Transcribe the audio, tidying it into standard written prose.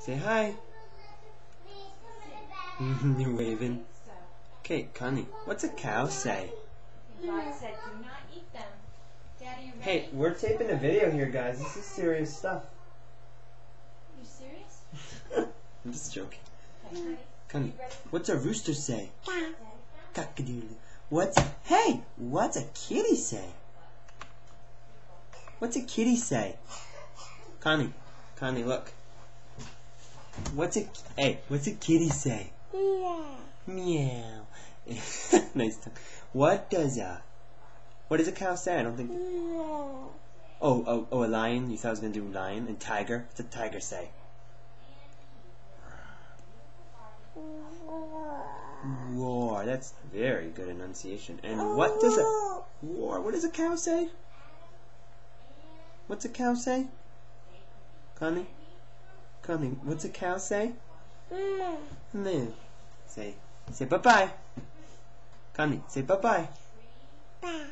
Say hi. You're waving. Okay, Connie, what's a cow say? God said, do not eat them. Daddy, you ready? Hey, we're taping a video here, guys. This is serious stuff. You serious? I'm just joking. Okay, ready? Connie, what's a rooster say? Daddy? Cock-a-doodle. What's a kitty say? What's a kitty say? Connie, look. What's a kitty say? Meow. Nice tongue. What does a cow say? I don't think. Oh, a lion. You thought I was gonna do lion and tiger. What's a tiger say? Roar. That's very good enunciation. And what does a roar? What does a cow say? What's a cow say? Connie, what's a cow say? Moo. Say bye-bye. Connie, say bye-bye. Bye.